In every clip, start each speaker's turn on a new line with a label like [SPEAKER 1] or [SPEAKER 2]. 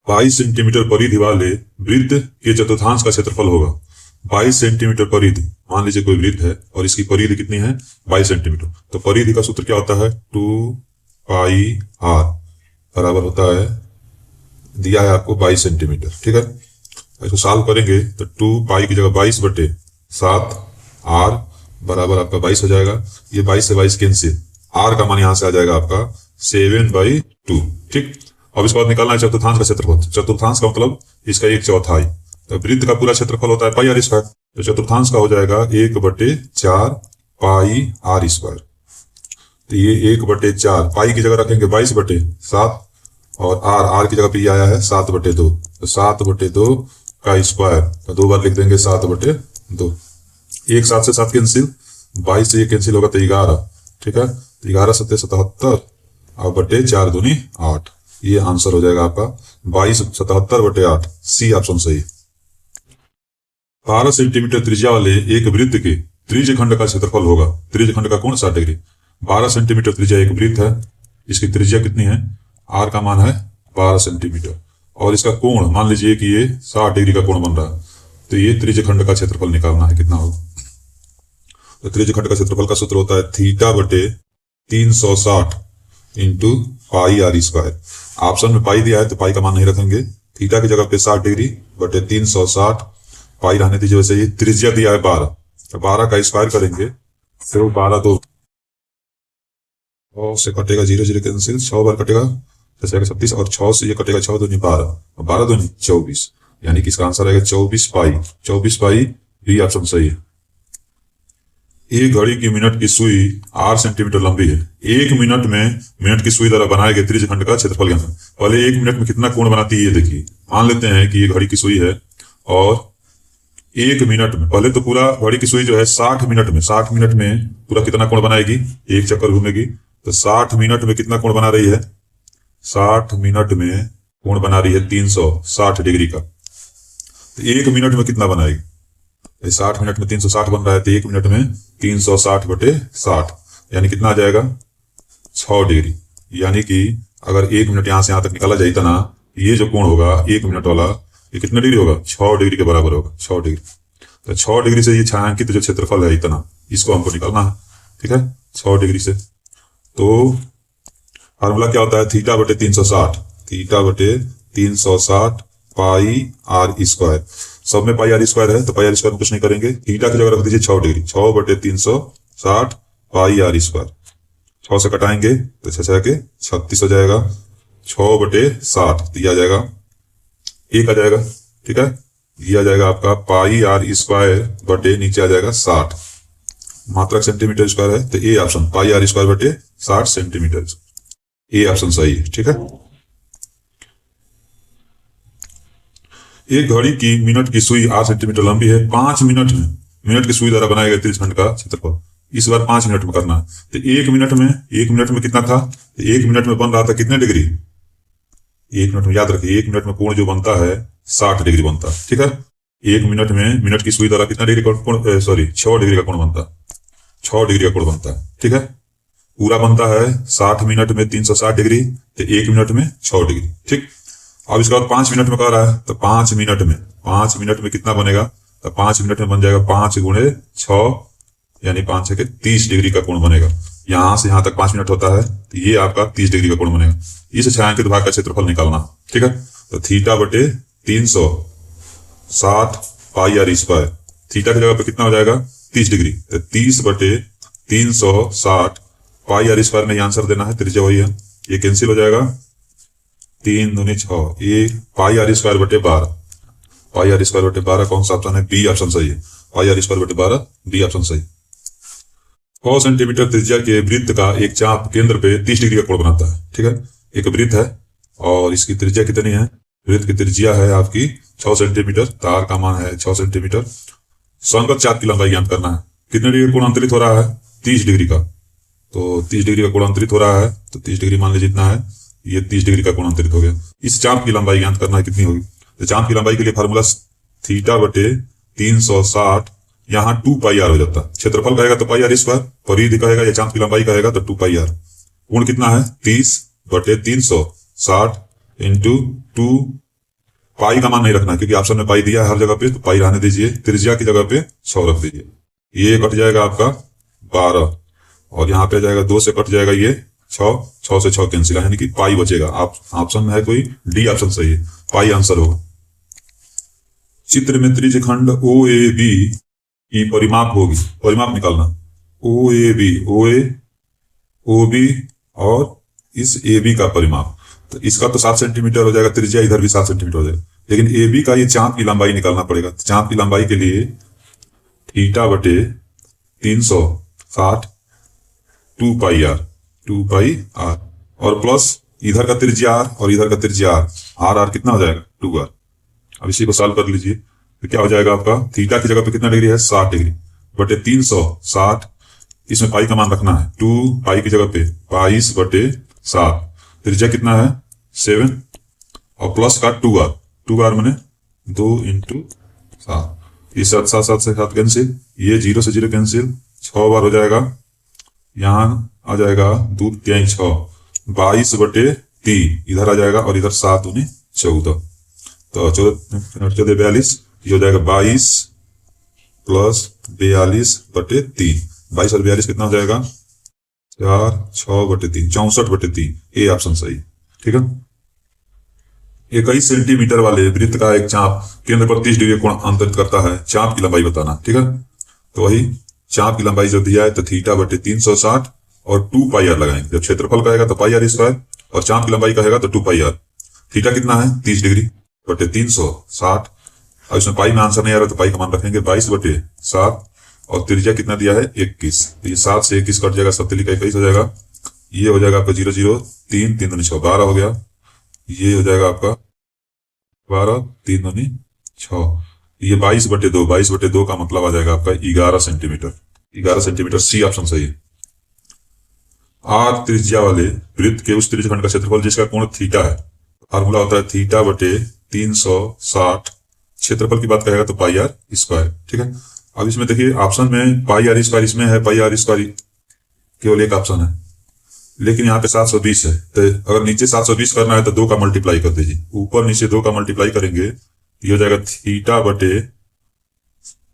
[SPEAKER 1] 22 centimetre परिधि वाले वृत्त के चतुर्थांश का क्षेत्रफल होगा। 22 सेंटीमीटर परिधि, मान लीजिए कोई वृत्त है और इसकी परिधि कितनी है 22 सेंटीमीटर, तो परिधि का सूत्र क्या होता है 2πr बराबर होता है, दिया है आपको 22 सेंटीमीटर। ठीक है, इसको सॉल्व करेंगे तो 2π की जगह 22/7 r बराबर आपका 22 हो जाएगा। ये 22 से 22 कैंसिल, r का मान यहां से आ जाएगा आपका 7/2। ठीक, अब इसके बाद निकालना है चतुर्थांश का क्षेत्रफल। चतुर्थांश का मतलब इसका 1/4। तो वृत्त का पूरा क्षेत्रफल होता है πr स्क्वायर, तो चतुर्थांश का हो जाएगा 1/4 πr²। तो ये 1/4 पाई की जगह रखेंगे 22/7 और r की जगह पे आया है 7/2, तो 7/2 का स्क्वायर, तो 2 बार लिख देंगे 7/2। 1 7 से 7 कैंसिल, 22 से ये कैंसिल होगा तो 11। ठीक है, 11 7 77 और बटे 4 दूनी 8। ये आंसर हो जाएगा आपका 22/77/8, सी ऑप्शन सही। 12 सेंटीमीटर त्रिज्या वाले एक वृत्त के त्रिज्य खंड का क्षेत्रफल होगा। त्रिज्य खंड का कोण 60 डिग्री। 12 सेंटीमीटर त्रिज्या एक वृत्त है, इसकी त्रिज्या कितनी है, आर का मान है 12 सेंटीमीटर और इसका कोण मान लीजिए कि ये 60 डिग्री का कोण बन रहा है, तो ये त्रिज्य खंड का क्षेत्रफल निकालना है कितना होगा। तो त्रिज्य खंड का क्षेत्रफल का सूत्र होता है θ/360 इंटू πr²। ऑप्शन में पाई दिया है तो पाई का मान नहीं रखेंगे, थीटा की जगह पे 60 डिग्री बटे 360, पाई रहने दीजिए। वैसे ही त्रिज्या दिया है 12, तो 12 का स्क्वायर करेंगे तो 12 2 से कटेगा 0 0 कैंसिल, 6 बार कटेगा 36 और 6 से ये कटेगा 6 दूनी 12, 12 दूनी 24, यानी कि इसका आंसर आएगा 24 पाई। 24 पाई बी ऑप्शन सही है। एक घड़ी की मिनट की सुई 8 सेंटीमीटर लंबी है। 1 मिनट में मिनट की सुई द्वारा बनाए गए त्रिज्य खंड का क्षेत्रफल ज्ञात है। पहले 1 मिनट में कितना कोण बनाती है ये देखिए। मान लेते हैं कि ये घड़ी की सुई है और 1 मिनट में, पहले तो पूरा घड़ी की सुई जो है 60 मिनट में पूरा कितना कोण बनाएगी, एक चक्कर घूमेगी, तो 60 मिनट में कितना कोण बना रही है, 60 मिनट में कोण बना रही है 360 डिग्री का। तो 1 मिनट में कितना बनाएगी, 60 मिनट में 360 बन रहा है, तो 1 मिनट में 360/60 यानी कितना आ जाएगा 6 डिग्री। यानी कि अगर 1 मिनट यहां से यहां तक निकाला जाए ना, ये जो कोण होगा 1 मिनट वाला, ये कितने डिग्री होगा, 6 डिग्री के बराबर होगा, 6 डिग्री। तो 6 डिग्री से ये छायांकित जो क्षेत्रफल है इतना, इसको हमको निकालना है। ठीक है, 6 डिग्री से तो फार्मूला क्या होता है, θ/360, θ/360 πr²। सब में πr² है तो πr² में कुछ नहीं करेंगे, थीटा की जगह रख दीजिए 6 डिग्री, 6/360 πr²। 6 से कटाएंगे तो 6 के 36 हो जाएगा, 6/60 दिया जाएगा, 1 आ जाएगा। ठीक है, ये आ जाएगा आपका πr² बटे नीचे आ जाएगा 60, मात्रक सेंटीमीटर स्क्वायर है, तो ए ऑप्शन πr² बटे 60 सेंटीमीटर, ए ऑप्शन सही है। ठीक है, एक घड़ी की मिनट की सुई 8 सेंटीमीटर लंबी है। 5 मिनट में मिनट की सुई द्वारा बनाए गए त्रिज्य खंड का क्षेत्रफल इस बार 5 मिनट में करना है। तो 1 मिनट में कितना था, 1 मिनट में बन रहा था कितने डिग्री, 1 मिनट में याद रखिए 1 मिनट में कोण जो बनता है 60 डिग्री बनता है। ठीक है, 1 मिनट में मिनट की सुई द्वारा कितना डिग्री का कोण, 6 डिग्री का कोण बनता है, 6 डिग्री का कोण बनता है। ठीक है, पूरा बनता है 60 मिनट में 360 डिग्री, तो 1 मिनट में 6 डिग्री। ठीक, अब इसके बाद 5 मिनट में कर रहा है, तो 5 मिनट में कितना बनेगा, तो 5 मिनट में बन जाएगा 5 गुणे 6 यानी 5 6 के 30 डिग्री का कोण बनेगा। यहां से यहां तक 5 मिनट होता है, तो ये आपका 30 डिग्री का कोण बनेगा। इस छायांकित भाग का क्षेत्रफल निकालना। ठीक है, तो θ/360 πr², थीटा की जगह पे कितना हो जाएगा 30 डिग्री, तो 30/360 πr² में आंसर देना है, त्रिज्या वही है, ये कैंसिल हो जाएगा, 3 दूनी 6, ये πr² बटे 12, πr² बटे 12 कौन सा ऑप्शन है, बी ऑप्शन सही है, πr² बटे 12 बी ऑप्शन सही। 100 सेंटीमीटर त्रिज्या के वृत्त का एक चाप केंद्र पे 30 डिग्री का कोण बनाता है। ठीक है, एक वृत्त है और इसकी त्रिज्या कितनी है, वृत्त की त्रिज्या है आपकी 6 सेंटीमीटर, तार का मान है 6 सेंटीमीटर। संगत चाप की लंबाई ज्ञात करना है, कितने डिग्री कोण अंतरित हो रहा है, 30 डिग्री का, तो 30 डिग्री का कोण अंतरित हो रहा है, तो 30 डिग्री मान लीजिए जितना है, ये 30 डिग्री का कोण अंतरित हो गया। इस चाप की लंबाई ज्ञात करना है कितनी होगी, तो चाप की लंबाई के लिए फार्मूला θ/360, यहाँ 2πr हो जाता है। क्षेत्रफल कहेगा तो πr², परिधि कहेगा या चाप की लंबाई कहेगा तो 2πr। कोण कितना है 30/360 इंटू 2 पाई का मान नहीं रखना है क्योंकि ऑप्शन में पाई दिया है हर जगह पे, तो पाई रहने दीजिए, त्रिज्या की जगह पे 6 रख दीजिए। ये कट जाएगा आपका 12, और यहाँ पे जाएगा 2 से कट जाएगा ये 6, 6 से 6 कैंसिल, यानी कि पाई बचेगा। आप ऑप्शन में है कोई, डी ऑप्शन सही है, पाई आंसर होगा। चित्र में त्रिज्यखंड ओ ए बी की परिमाप होगी, परिमाप निकालना। ओ ए बी, ओ बी और इस ए बी का परिमाप, तो इसका तो 7 सेंटीमीटर हो जाएगा, त्रिज्या इधर भी 7 सेंटीमीटर हो जाएगा, लेकिन ए बी का ये चाप की लंबाई निकालना पड़ेगा। चाप की लंबाई के लिए थीटा बटे 360 2 पाई आर, और प्लस इधर का त्रिज्या आर और इधर का त्रिज्या आर, आर कितना हो जाएगा 2r। अब इसी को सॉल्व कर लीजिए, तो क्या हो जाएगा आपका, थीटा की जगह पे कितना डिग्री है 60 डिग्री बटे 360, इसमें पाई का मान रखना है 2 पाई की जगह पे 22 बटे 7, त्रिज्या कितना है 7, और प्लस का 2r मैंने 2 इंटू 7, ये 7 7 7 से 7 कैंसिल, ये 0 से 0 कैंसिल, 6 बार हो जाएगा, यहाँ आ जाएगा 2 3 6, 22 बटे 3 इधर आ जाएगा, और इधर 7 दूनी 14, तो 14 42, ये हो जाएगा 22 प्लस 42 बटे 3, 22 और 42 कितना हो जाएगा 4 6 बटे 3, 64 बटे 3, ए ऑप्शन सही। ठीक है। 21 सेंटीमीटर वाले वृत्त का एक चाप केंद्र पर 30 डिग्री कोण अंतरित करता है, चाप की लंबाई बताना। ठीक है, तो वही चाप की लंबाई जो दिया है, तो थीटा बटे 360 और 2 पाई आर लगाएंगे। जब क्षेत्रफल कहेगा तो पाई आर स्क्वायर, और चाप की लंबाई कहेगा तो 2 पाई आर। थीटा कितना है 30 डिग्री बटे 360, और इसमें पाई में आंसर नहीं आ रहा तो पाई का मान रखेंगे 22 बटे 7, और त्रिज्या कितना दिया है 21, तो ये 7 से 21 कट जाएगा, 7 का 21 हो जाएगा, ये हो जाएगा आपका 0 0 3 3 2 6 12 हो गया, ये हो जाएगा आपका 12 3 2 6, ये 22 बटे 2, 22 बटे 2 का मतलब आ जाएगा आपका 11 सेंटीमीटर, 11 सेंटीमीटर, सी ऑप्शन सही है। आर त्रिज्या वाले वृत्त के उस त्रिज्यखंड का क्षेत्रफल जिसका कोण थीटा है, फार्मूला होता है थीटा बटे 360, क्षेत्रफल की बात करेगा तो पाई आर स्क्वायर। ठीक है, अब इसमें देखिए ऑप्शन में पाई आर स्क्वायर, इसमें है पाई आर स्क्वायर, केवल एक ऑप्शन है, लेकिन यहाँ पे 720 है, तो अगर नीचे 720 करना है तो 2 का मल्टीप्लाई कर दीजिए, ऊपर नीचे 2 का मल्टीप्लाई करेंगे, ये हो जाएगा थीटा बटे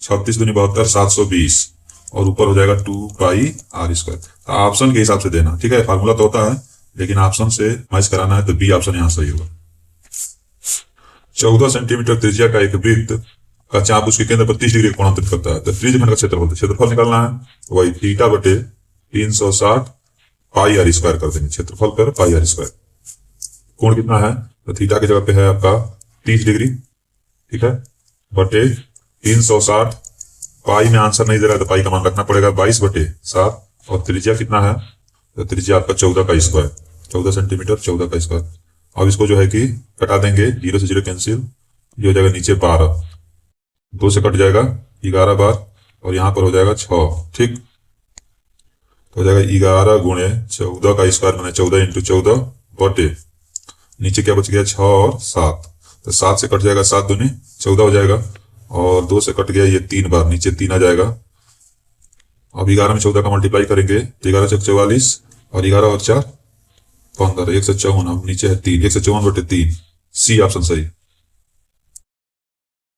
[SPEAKER 1] 36 दूनी 72 720, और ऊपर हो जाएगा 2 पाई आर स्क्वायर। ऑप्शन के हिसाब से देना। ठीक है, फार्मूला तो होता है, लेकिन ऑप्शन से मैच कराना है, तो बी ऑप्शन यहाँ सही होगा। 14 सेंटीमीटर त्रिज्या का एक वृत्त का चाप उसके केंद्र पर 30 डिग्री कोण अंतरित करता है, तो त्रिज्यखंड का क्षेत्रफल निकालना है, वही थीटा बटे 360 पाई आर स्क्वायर कर देंगे, क्षेत्रफल पर पाई आर स्क्वायर। कोण कितना है, तो थीटा की जगह पे है आपका 30 डिग्री, ठीक है, बटे 360, पाई में आंसर नहीं दे रहा है तो पाई का मान रखना पड़ेगा 22 बटे 7, और त्रिज्या कितना है, तो त्रिज्या आपका 14 का स्क्वायर, 14 सेंटीमीटर 14 का स्क्वायर। अब इसको जो है कि कटा देंगे, 0 से 0 कैंसिल, ये हो जाएगा नीचे 12, 2 से कट जाएगा 11 बार, और यहाँ पर हो जाएगा 6। ठीक, तो हो जाएगा 11 गुणे 14 का स्क्वायर, मैंने 14 इंटू 14 बटे, नीचे क्या बच गया 6 और 7, तो 7 से कट जाएगा 7 दूनी 14 हो जाएगा, और 2 से कट गया ये 3 बार, नीचे 3 आ जाएगा। अब 11 में 14 का मल्टीप्लाई करेंगे, 11 से 44, और 11 और 4 15, 154, अब नीचे है 3, 154 बटे 3, सी ऑप्शन सही।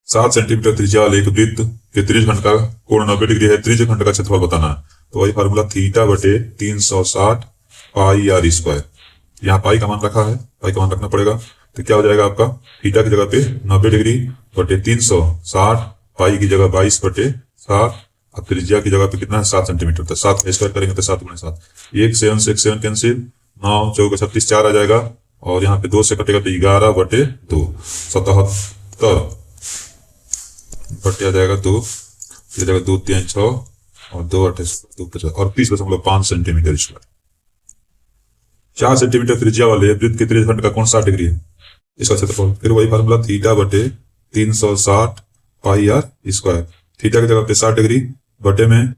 [SPEAKER 1] 7 सेंटीमीटर त्रिज्या वाले एक वृत्त के त्रिज्यखंड का कोण 90 डिग्री है, त्रिज्यखंड का क्षेत्रफल बताना है, तो वही फार्मूला थीटा बटे 360 पाई आर स्क्वायर। यहाँ पाई का मान रखा है, पाई का मान रखना पड़ेगा, तो क्या हो जाएगा आपका, थीटा की जगह पे 90 डिग्री बटे 360, पाई की जगह 22 बटे 7, अब त्रिज्या की जगह पे कितना है 7 सेंटीमीटर, तो 7 स्क्वायर करेंगे तो 7 गुणे 7, 1 7 से 1 7 कैंसिल, 9 4 36 4 आ जाएगा, और यहाँ पे 2 से कटेगा तो 11 बटे 2, 77 बटे आ जाएगा 2, ये जाएगा 2 3 6, और 2 8 2 50, और 30.5 सेंटीमीटर स्क्वायर। 4 सेंटीमीटर त्रिज्या वाले वृत्त के त्रिज्यखंड का कोण 60 डिग्री है, इसका क्षेत्रफल, फिर वही फार्मूला थीटा बटे 360 पाई आर स्क्वायर। थीटा की जगह पे 60 डिग्री बटे में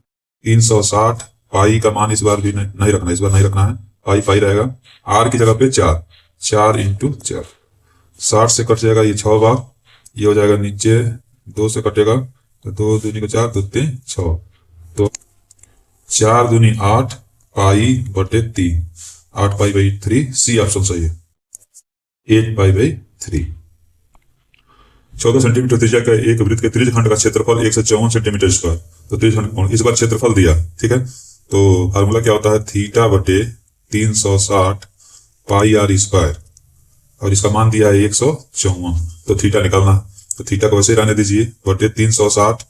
[SPEAKER 1] 360, पाई का मान इस बार भी नहीं रखना, इस बार नहीं रखना है, पाई पाई रहेगा, आर की जगह पे 4, 4 इंटू 4, 60 से कट जाएगा ये 6 बार, ये हो जाएगा नीचे 2 से कटेगा तो 2 दूनी को 4, 2 3 6, तो 4 दूनी 8 पाई बटे 3, 8 पाई बाई 3, सी ऑप्शन सही है, 8 पाई बाई 3। 14 सेंटीमीटर त्रिज्या का एक वृत्त के त्रिज्यखंड का क्षेत्रफल 154 सेंटीमीटर स्क्वायर। तो त्रिज्यखंड कौन, इस बार क्षेत्रफल दिया, ठीक है। तो फार्मूला क्या होता है, थीटा बटे 360 पाई आर स्क्वायर, और इसका मान दिया है 154। तो थीटा निकालना, तो थीटा को वैसे रहने दीजिए, बटे 360,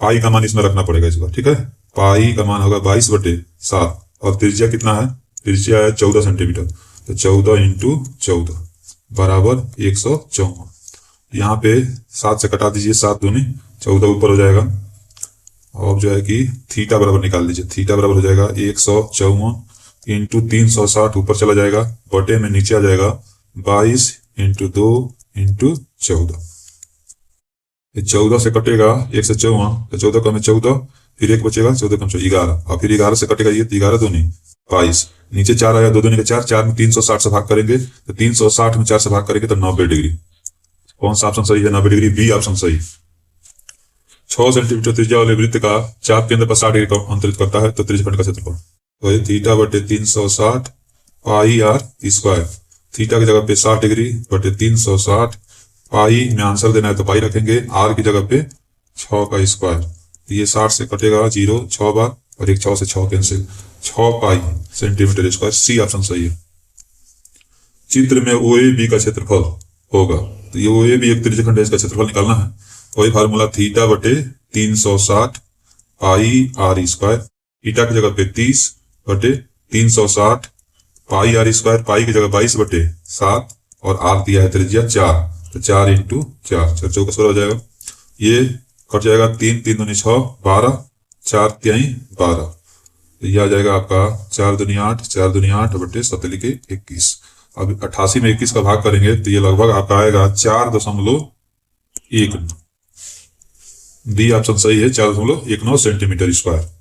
[SPEAKER 1] पाई का मान इसमें रखना पड़ेगा इस बार, ठीक है। पाई का मान होगा 22/7, और त्रिज्या कितना है, त्रिज्या है 14 सेंटीमीटर। तो 14 इंटू 14 बराबर 154। यहाँ पे 7 से कटा दीजिए, 7 दूनी 14 ऊपर हो जाएगा। अब जो है कि थीटा बराबर निकाल दीजिए, थीटा बराबर हो जाएगा 154 इंटू 360 ऊपर चला जाएगा, बटे में नीचे आ जाएगा 22 इंटू 2 इंटू 14। 14 से कटेगा 154, तो 14 कम 14, फिर एक बचेगा, 14 कम 11, और फिर 11 से कटेगा ये, 11 दूनी 22, नीचे 4 आया, 2 दूनी का 4, 4 में 360 से भाग करेंगे, तो 360 में 4 से भाग करेंगे तो 90 डिग्री। कौन सा ऑप्शन सही है, 90 डिग्री, बी ऑप्शन सही। 6 सेंटीमीटर त्रिज्या वाले वृत्त का चाप केंद्र पर 60 डिग्री को अंतरित करता है, तो त्रिज्यखंड का क्षेत्रफल। तो ये थीटा बटे 360 पाई आर स्क्वायर, थीटा की जगह पे 60 डिग्री बटे 360, पाई में आंसर देना है तो पाई रखेंगे, आर की जगह पे 6 का स्क्वायर। तो ये 60 से कटेगा 0 6 बार, और एक 6 से 6 कैंसिल, 6 पाई सेंटीमीटर स्क्वायर, सी ऑप्शन सही है। चित्र में OAB का क्षेत्रफल होगा, तो ये OAB एक त्रिज्यखंड है, इसका क्षेत्रफल निकालना है। वही फार्मूला, थीटा बटे 360 पाई आर स्क्वायर, थीटा की जगह पे 30 बटे 360 पाई आर स्क्वायर, पाई की जगह 22/7, और आर दिया है त्रिज्या 4, तो 4 इंटू 4, 4 चौका 16 हो जाएगा। ये कट जाएगा, 3 3 दूनी 6 12, 4 3 12, तो ये आ जाएगा आपका 4 दूनी 8, 4 दूनी 8 बटे 7 लिखे 21। अब 88 में 21 का भाग करेंगे तो ये लगभग आपका आएगा 4.19। डी ऑप्शन सही है, 4.19 सेंटीमीटर स्क्वायर।